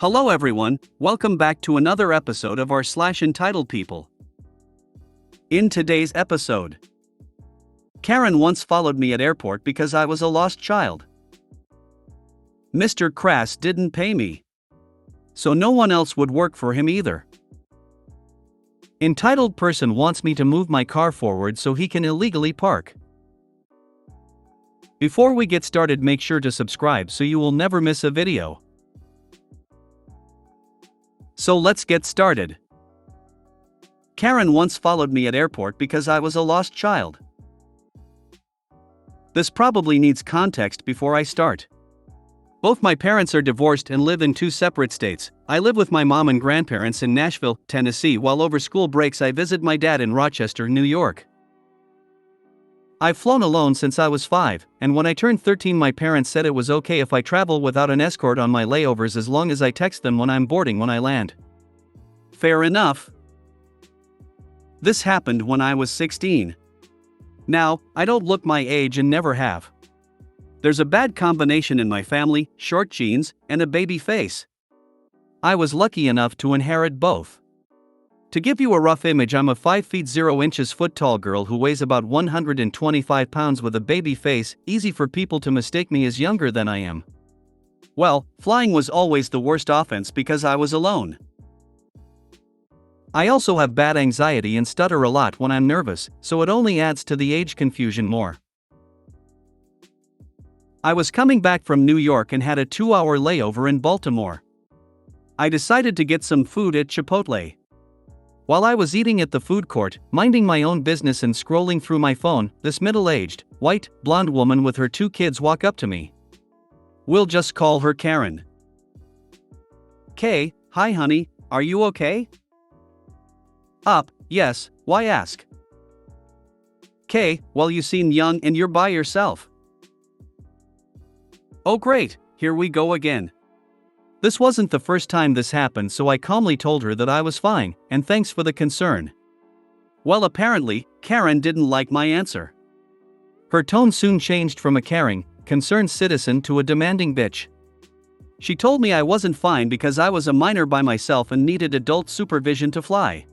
Hello everyone, welcome back to another episode of our entitled people. In today's episode, Karen once followed me at airport because I was a lost child. Mr. Crass didn't pay me, so no one else would work for him either. Entitled person wants me to move my car forward so he can illegally park. Before we get started, make sure to subscribe so you will never miss a video. So let's get started. Karen once followed me at airport because I was a lost child. This probably needs context before I start. Both my parents are divorced and live in two separate states. I live with my mom and grandparents in Nashville, Tennessee, while over school breaks I visit my dad in Rochester, New York. I've flown alone since I was 5, and when I turned 13 my parents said it was okay if I travel without an escort on my layovers as long as I text them when I'm boarding when I land. Fair enough. This happened when I was 16. Now, I don't look my age and never have. There's a bad combination in my family, short genes, and a baby face. I was lucky enough to inherit both. To give you a rough image, I'm a 5 feet 0 inches foot tall girl who weighs about 125 pounds with a baby face, easy for people to mistake me as younger than I am. Well, flying was always the worst offense because I was alone. I also have bad anxiety and stutter a lot when I'm nervous, so it only adds to the age confusion more. I was coming back from New York and had a 2-hour layover in Baltimore. I decided to get some food at Chipotle. While I was eating at the food court, minding my own business and scrolling through my phone, this middle-aged, white, blonde woman with her 2 kids walked up to me. We'll just call her Karen. "Kay, hi honey, are you okay?" Yes, why ask?" "Kay, well you seem young and you're by yourself." "Oh great, here we go again." This wasn't the first time this happened, so I calmly told her that I was fine, and thanks for the concern. Well, apparently, Karen didn't like my answer. Her tone soon changed from a caring, concerned citizen to a demanding bitch. She told me I wasn't fine because I was a minor by myself and needed adult supervision to fly.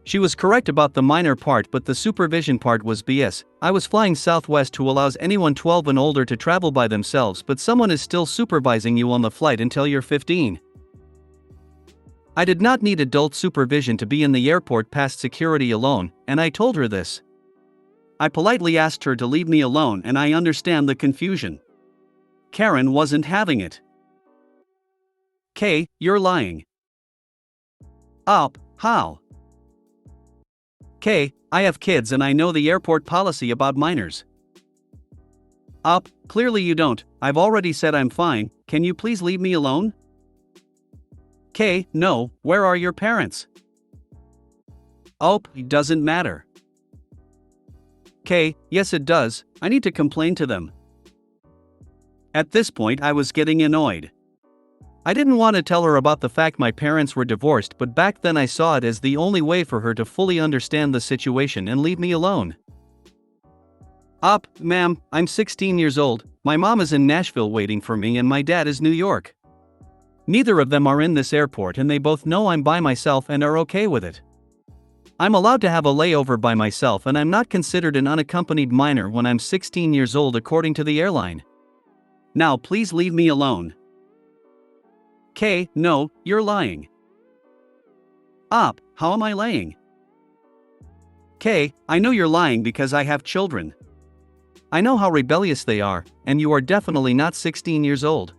She was correct about the minor part, but the supervision part was BS. I was flying Southwest, who allows anyone 12 and older to travel by themselves, but someone is still supervising you on the flight until you're 15. I did not need adult supervision to be in the airport past security alone, and I told her this. I politely asked her to leave me alone, and I understand the confusion. Karen wasn't having it. "Kay, you're lying." How?" "Kay, I have kids and I know the airport policy about minors." Clearly you don't. I've already said I'm fine, can you please leave me alone?" "Kay, no, where are your parents?" It doesn't matter." "Kay, yes it does, I need to complain to them." At this point I was getting annoyed. I didn't want to tell her about the fact my parents were divorced, but back then I saw it as the only way for her to fully understand the situation and leave me alone. Ma'am, I'm 16 years old, my mom is in Nashville waiting for me and my dad is New York. Neither of them are in this airport and they both know I'm by myself and are okay with it. I'm allowed to have a layover by myself and I'm not considered an unaccompanied minor when I'm 16 years old according to the airline. Now please leave me alone." "Kay, no, you're lying." How am I lying?" "Kay, I know you're lying because I have children. I know how rebellious they are, and you are definitely not 16 years old."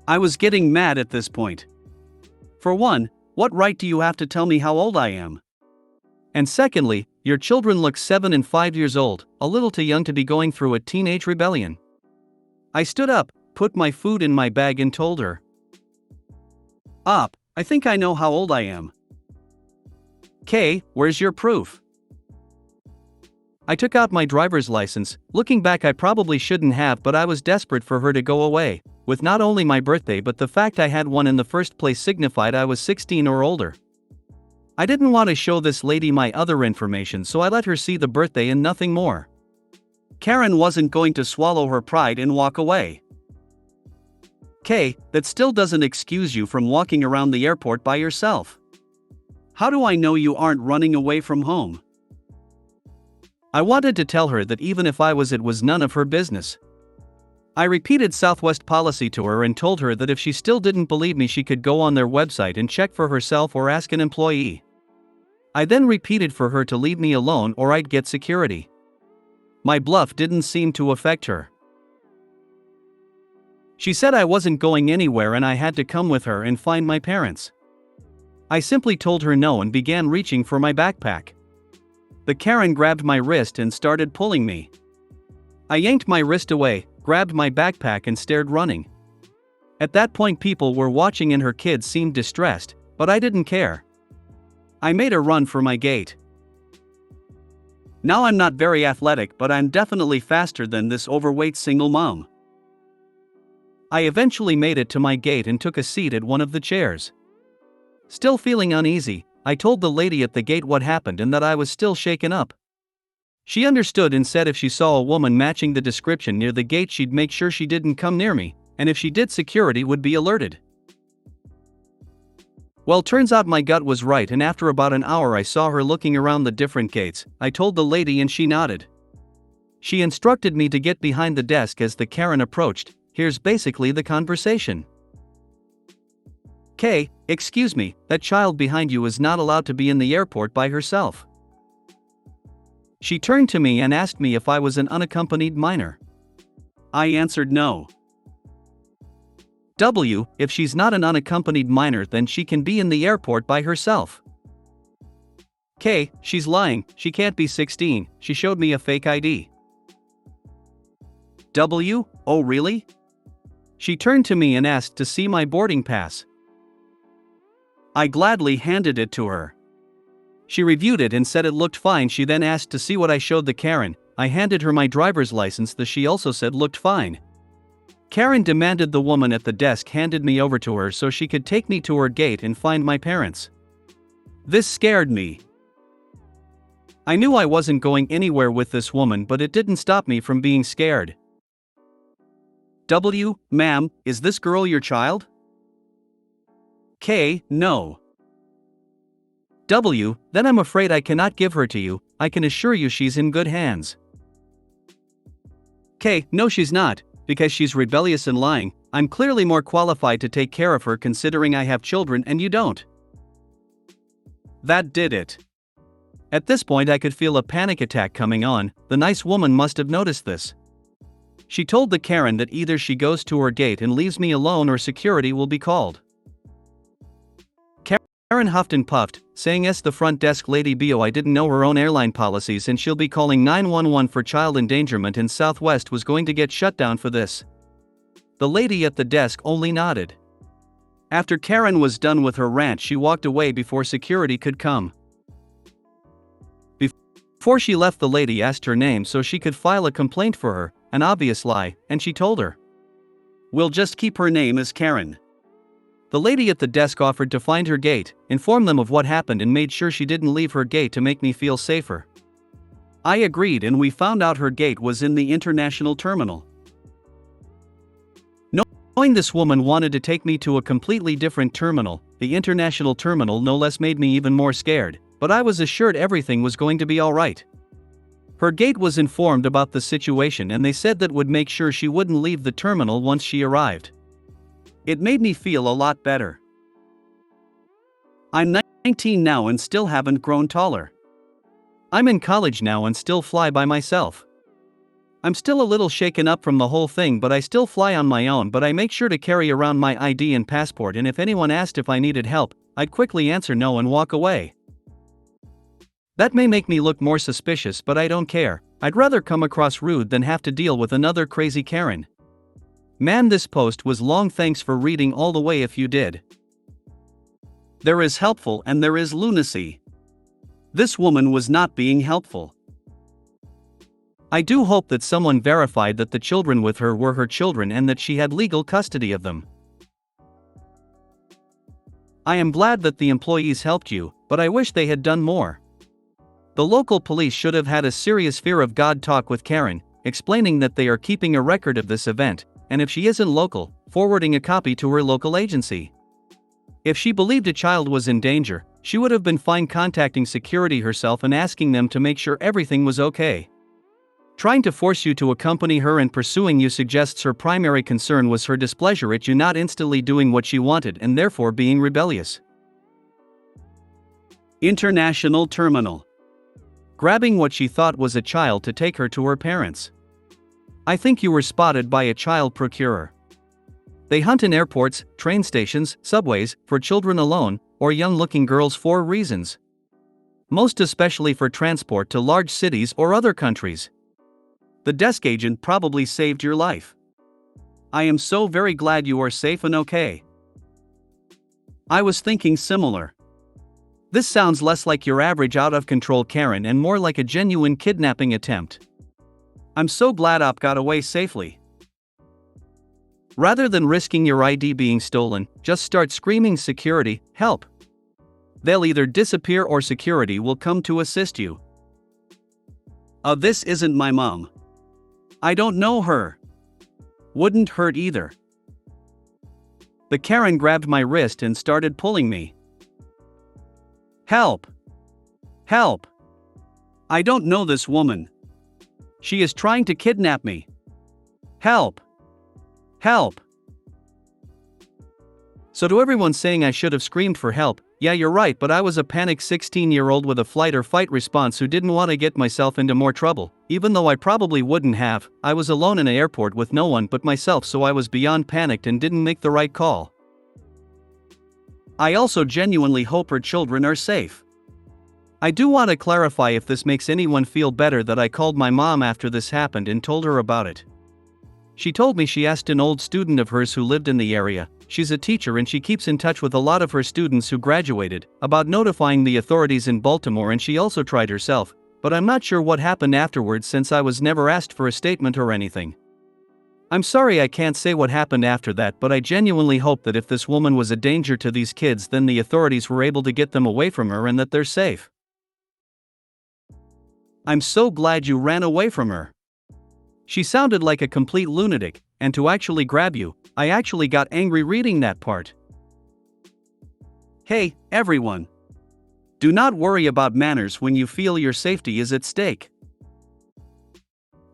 I was getting mad at this point. For one, what right do you have to tell me how old I am? And secondly, your children look 7 and 5 years old, a little too young to be going through a teenage rebellion. I stood up, put my food in my bag and told her. I think I know how old I am." "Kay, where's your proof?" I took out my driver's license. Looking back I probably shouldn't have, but I was desperate for her to go away, with not only my birthday but the fact I had one in the first place signified I was 16 or older. I didn't want to show this lady my other information, so I let her see the birthday and nothing more. Karen wasn't going to swallow her pride and walk away. K, that still doesn't excuse you from walking around the airport by yourself. How do I know you aren't running away from home? I wanted to tell her that even if I was, it was none of her business. I repeated Southwest policy to her and told her that if she still didn't believe me, she could go on their website and check for herself or ask an employee. I then repeated for her to leave me alone or I'd get security. My bluff didn't seem to affect her. She said I wasn't going anywhere and I had to come with her and find my parents. I simply told her no and began reaching for my backpack. The Karen grabbed my wrist and started pulling me. I yanked my wrist away, grabbed my backpack and started running. At that point, people were watching and her kids seemed distressed, but I didn't care. I made a run for my gate. Now I'm not very athletic, but I'm definitely faster than this overweight single mom. I eventually made it to my gate and took a seat at one of the chairs. Still feeling uneasy, I told the lady at the gate what happened and that I was still shaken up. She understood and said if she saw a woman matching the description near the gate, she'd make sure she didn't come near me, and if she did, security would be alerted. Well, turns out my gut was right, and after about an hour I saw her looking around the different gates. I told the lady and she nodded. She instructed me to get behind the desk as the Karen approached. Here's basically the conversation. K, excuse me, that child behind you is not allowed to be in the airport by herself. She turned to me and asked me if I was an unaccompanied minor. I answered no. W, if she's not an unaccompanied minor, then she can be in the airport by herself. K, she's lying, she can't be 16, she showed me a fake ID. W, oh really? She turned to me and asked to see my boarding pass. I gladly handed it to her. She reviewed it and said it looked fine. She then asked to see what I showed the Karen. I handed her my driver's license that she also said looked fine. Karen demanded the woman at the desk handed me over to her so she could take me to her gate and find my parents. This scared me. I knew I wasn't going anywhere with this woman, but it didn't stop me from being scared. W, ma'am, is this girl your child? K, no. W, then I'm afraid I cannot give her to you. I can assure you she's in good hands. K, no she's not, because she's rebellious and lying. I'm clearly more qualified to take care of her considering I have children and you don't. That did it. At this point I could feel a panic attack coming on. The nice woman must have noticed this. She told the Karen that either she goes to her gate and leaves me alone or security will be called. Karen huffed and puffed, saying the front desk lady BO I didn't know her own airline policies and she'll be calling 911 for child endangerment and Southwest was going to get shut down for this. The lady at the desk only nodded. After Karen was done with her rant, she walked away before security could come. Before she left, the lady asked her name so she could file a complaint for her, an obvious lie, and she told her. We'll just keep her name as Karen. The lady at the desk offered to find her gate, inform them of what happened and made sure she didn't leave her gate to make me feel safer. I agreed and we found out her gate was in the international terminal. Knowing this woman wanted to take me to a completely different terminal, the international terminal no less, made me even more scared, but I was assured everything was going to be alright. Her gate was informed about the situation and they said that would make sure she wouldn't leave the terminal once she arrived. It made me feel a lot better. I'm 19 now and still haven't grown taller. I'm in college now and still fly by myself. I'm still a little shaken up from the whole thing, but I still fly on my own, but I make sure to carry around my ID and passport, and if anyone asked if I needed help, I'd quickly answer no and walk away. That may make me look more suspicious, but I don't care. I'd rather come across rude than have to deal with another crazy Karen. Man, this post was long. Thanks for reading all the way if you did. There is helpful and there is lunacy. This woman was not being helpful. I do hope that someone verified that the children with her were her children and that she had legal custody of them. I am glad that the employees helped you, but I wish they had done more. The local police should have had a serious fear of God talk with Karen, explaining that they are keeping a record of this event, and if she isn't local, forwarding a copy to her local agency. If she believed a child was in danger, she would have been fine contacting security herself and asking them to make sure everything was okay. Trying to force you to accompany her and pursuing you suggests her primary concern was her displeasure at you not instantly doing what she wanted and therefore being rebellious. International terminal. Grabbing what she thought was a child to take her to her parents. I think you were spotted by a child procurer. They hunt in airports, train stations, subways, for children alone, or young-looking girls for reasons. Most especially for transport to large cities or other countries. The desk agent probably saved your life. I am so very glad you are safe and okay. I was thinking similar. This sounds less like your average out-of-control Karen and more like a genuine kidnapping attempt. I'm so glad Op got away safely. Rather than risking your ID being stolen, just start screaming security, help. They'll either disappear or security will come to assist you. This isn't my mom. I don't know her. Wouldn't hurt either. The Karen grabbed my wrist and started pulling me. Help! Help! I don't know this woman. She is trying to kidnap me. Help! Help! So to everyone saying I should have screamed for help, yeah, you're right, but I was a panicked 16-year-old with a flight or fight response who didn't want to get myself into more trouble. Even though I probably wouldn't have, I was alone in an airport with no one but myself, so I was beyond panicked and didn't make the right call. I also genuinely hope her children are safe. I do want to clarify if this makes anyone feel better that I called my mom after this happened and told her about it. She told me she asked an old student of hers who lived in the area, she's a teacher and she keeps in touch with a lot of her students who graduated, about notifying the authorities in Baltimore, and she also tried herself, but I'm not sure what happened afterwards since I was never asked for a statement or anything. I'm sorry I can't say what happened after that, but I genuinely hope that if this woman was a danger to these kids, then the authorities were able to get them away from her and that they're safe. I'm so glad you ran away from her. She sounded like a complete lunatic, and to actually grab you, I actually got angry reading that part. Hey, everyone. Do not worry about manners when you feel your safety is at stake.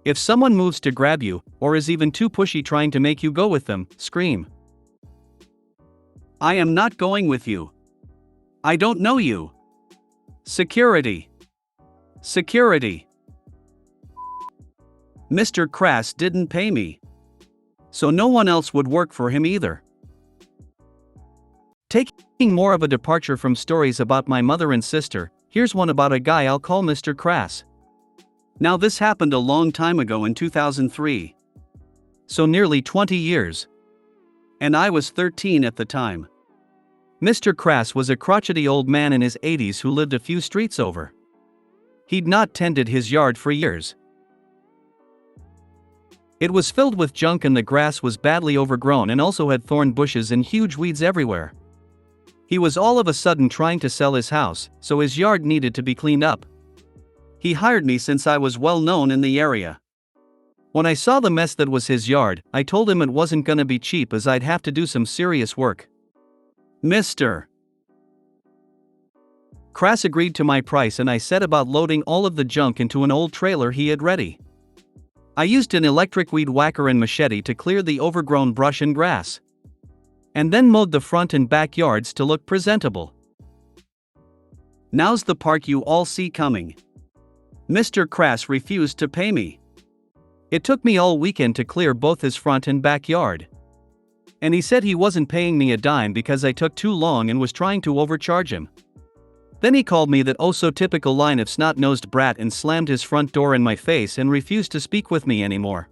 If someone moves to grab you, or is even too pushy trying to make you go with them, scream. I am not going with you. I don't know you. Security. Security. Mr. Crass didn't pay me. So no one else would work for him either. Taking more of a departure from stories about my mother and sister, here's one about a guy I'll call Mr. Crass. Now this happened a long time ago in 2003. So nearly 20 years. And I was 13 at the time. Mr. Crass was a crotchety old man in his 80s who lived a few streets over. He'd not tended his yard for years. It was filled with junk and the grass was badly overgrown and also had thorn bushes and huge weeds everywhere. He was all of a sudden trying to sell his house, so his yard needed to be cleaned up. He hired me since I was well known in the area. When I saw the mess that was his yard, I told him it wasn't gonna be cheap as I'd have to do some serious work. Mr. Crass agreed to my price and I set about loading all of the junk into an old trailer he had ready. I used an electric weed whacker and machete to clear the overgrown brush and grass. And then mowed the front and back yards to look presentable. Now's the part you all see coming. Mr. Crass refused to pay me. It took me all weekend to clear both his front and backyard. And he said he wasn't paying me a dime because I took too long and was trying to overcharge him. Then he called me that oh-so-typical line of snot-nosed brat and slammed his front door in my face and refused to speak with me anymore.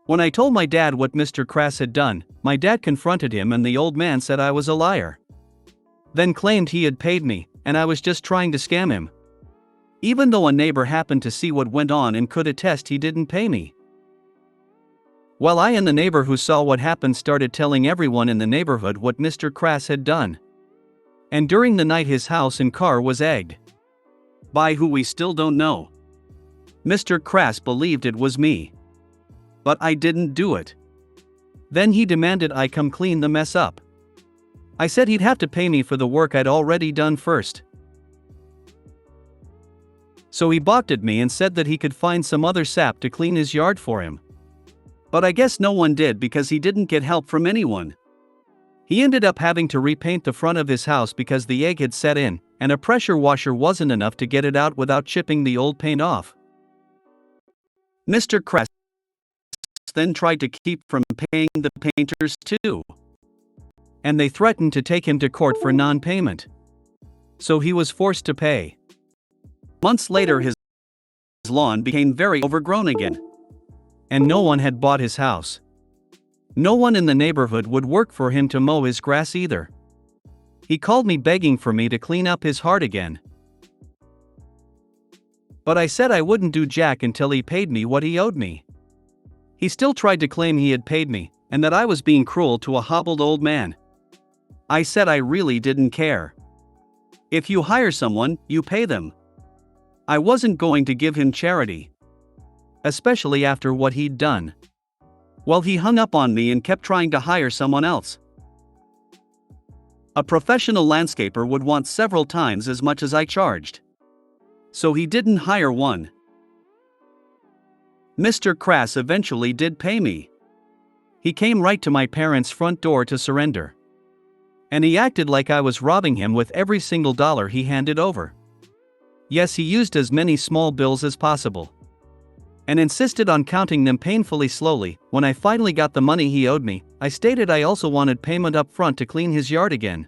When I told my dad what Mr. Crass had done, my dad confronted him and the old man said I was a liar. Then claimed he had paid me, and I was just trying to scam him. Even though a neighbor happened to see what went on and could attest he didn't pay me. Well, I and the neighbor who saw what happened started telling everyone in the neighborhood what Mr. Crass had done. And during the night his house and car was egged. By who we still don't know. Mr. Crass believed it was me. But I didn't do it. Then he demanded I come clean the mess up. I said he'd have to pay me for the work I'd already done first. So he balked at me and said that he could find some other sap to clean his yard for him. But I guess no one did because he didn't get help from anyone. He ended up having to repaint the front of his house because the egg had set in, and a pressure washer wasn't enough to get it out without chipping the old paint off. Mr. Kress then tried to keep from paying the painters too. And they threatened to take him to court for non-payment. So he was forced to pay. Months later his lawn became very overgrown again. And no one had bought his house. No one in the neighborhood would work for him to mow his grass either. He called me begging for me to clean up his heart again. But I said I wouldn't do jack until he paid me what he owed me. He still tried to claim he had paid me, and that I was being cruel to a hobbled old man. I said I really didn't care. If you hire someone, you pay them. I wasn't going to give him charity. Especially after what he'd done. Well, he hung up on me and kept trying to hire someone else. A professional landscaper would want several times as much as I charged. So he didn't hire one. Mr. Krass eventually did pay me. He came right to my parents' front door to surrender. And he acted like I was robbing him with every single dollar he handed over. Yes, he used as many small bills as possible. And insisted on counting them painfully slowly. When I finally got the money he owed me, I stated I also wanted payment up front to clean his yard again.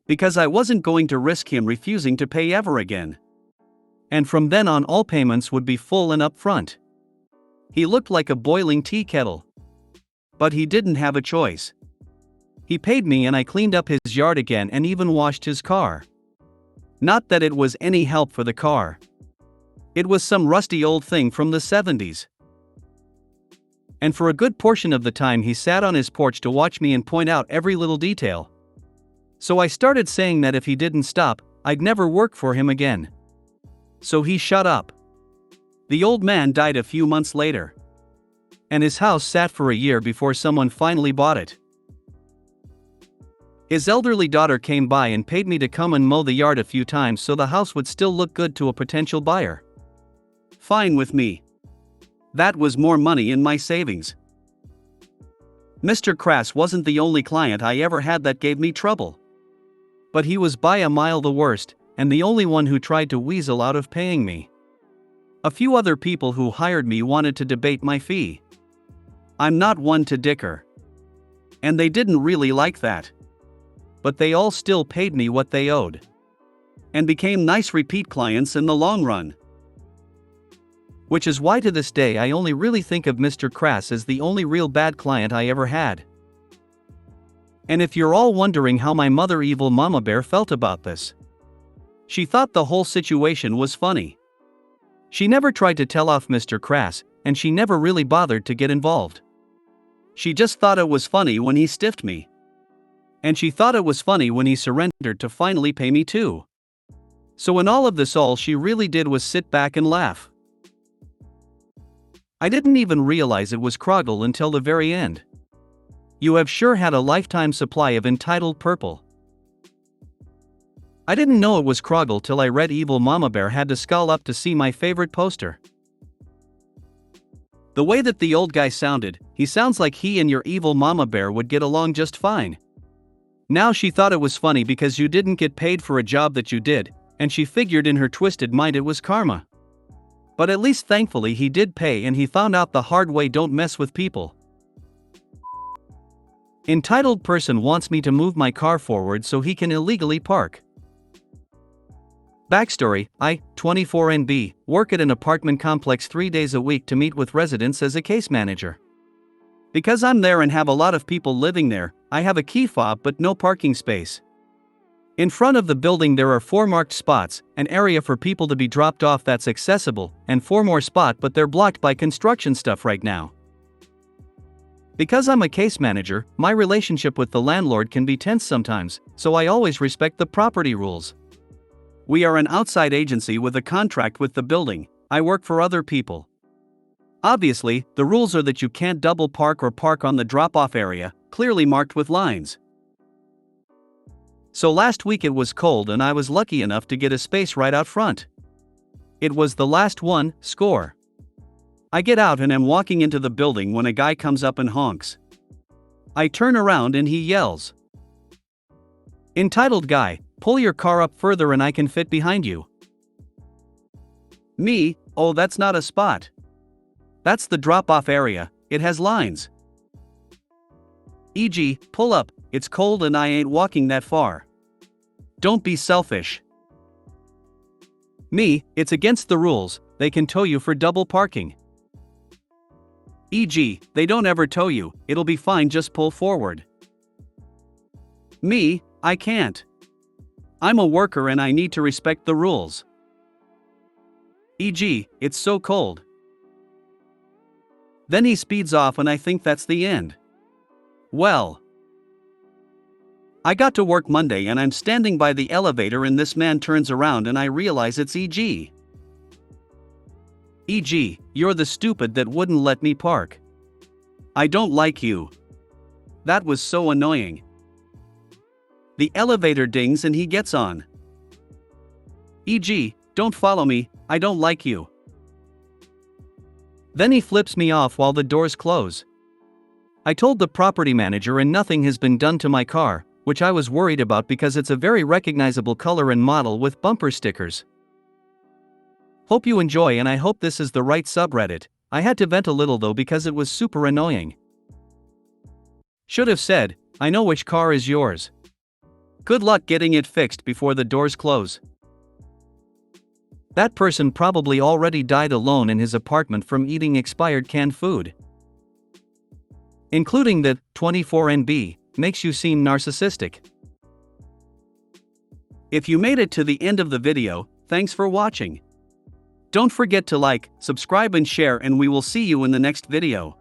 Because I wasn't going to risk him refusing to pay ever again. And from then on all payments would be full and up front. He looked like a boiling tea kettle. But he didn't have a choice. He paid me and I cleaned up his yard again and even washed his car. Not that it was any help for the car. It was some rusty old thing from the 70s. And for a good portion of the time he sat on his porch to watch me and point out every little detail. So I started saying that if he didn't stop, I'd never work for him again. So he shut up. The old man died a few months later. And his house sat for a year before someone finally bought it. His elderly daughter came by and paid me to come and mow the yard a few times so the house would still look good to a potential buyer. Fine with me. That was more money in my savings. Mr. Krass wasn't the only client I ever had that gave me trouble. But he was by a mile the worst, and the only one who tried to weasel out of paying me. A few other people who hired me wanted to debate my fee. I'm not one to dicker. And they didn't really like that. But they all still paid me what they owed. And became nice repeat clients in the long run. Which is why to this day I only really think of Mr. Krass as the only real bad client I ever had. And if you're all wondering how my mother evil mama bear felt about this. She thought the whole situation was funny. She never tried to tell off Mr. Krass, and she never really bothered to get involved. She just thought it was funny when he stiffed me. And she thought it was funny when he surrendered to finally pay me too. So in all of this all she really did was sit back and laugh. I didn't even realize it was Kroggle until the very end. You have sure had a lifetime supply of Entitled Purple. I didn't know it was Kroggle till I read Evil Mama Bear had to skull up to see my favorite poster. The way that the old guy sounded, he sounds like he and your evil mama bear would get along just fine. Now she thought it was funny because you didn't get paid for a job that you did, and she figured in her twisted mind it was karma. But at least thankfully he did pay and he found out the hard way: don't mess with people. Entitled person wants me to move my car forward so he can illegally park. Backstory: I, 24NB, work at an apartment complex 3 days a week to meet with residents as a case manager. Because I'm there and have a lot of people living there, I have a key fob but no parking space. In front of the building there are 4 marked spots, an area for people to be dropped off that's accessible, and 4 more spots but they're blocked by construction stuff right now. Because I'm a case manager, my relationship with the landlord can be tense sometimes, so I always respect the property rules. We are an outside agency with a contract with the building. I work for other people. Obviously, the rules are that you can't double park or park on the drop-off area, clearly marked with lines. So last week it was cold and I was lucky enough to get a space right out front. It was the last one, score. I get out and am walking into the building when a guy comes up and honks. I turn around and he yells, "Entitled guy, pull your car up further and I can fit behind you." Me, oh that's not a spot. That's the drop-off area, it has lines. E.g., pull up, it's cold and I ain't walking that far. Don't be selfish. Me, it's against the rules, they can tow you for double parking. E.g., they don't ever tow you, it'll be fine, just pull forward. Me, I can't. I'm a worker and I need to respect the rules. E.g., it's so cold. Then he speeds off and I think that's the end. Well, I got to work Monday and I'm standing by the elevator and this man turns around and I realize it's E.g. E.g., you're the stupid that wouldn't let me park. I don't like you. That was so annoying. The elevator dings and he gets on. E.g., don't follow me, I don't like you. Then he flips me off while the doors close. I told the property manager and nothing has been done to my car, which I was worried about because it's a very recognizable color and model with bumper stickers. Hope you enjoy and I hope this is the right subreddit. I had to vent a little though because it was super annoying. Should have said, I know which car is yours. Good luck getting it fixed before the doors close. That person probably already died alone in his apartment from eating expired canned food. Including the 24NB makes you seem narcissistic. If you made it to the end of the video, thanks for watching. Don't forget to like, subscribe and share and we will see you in the next video.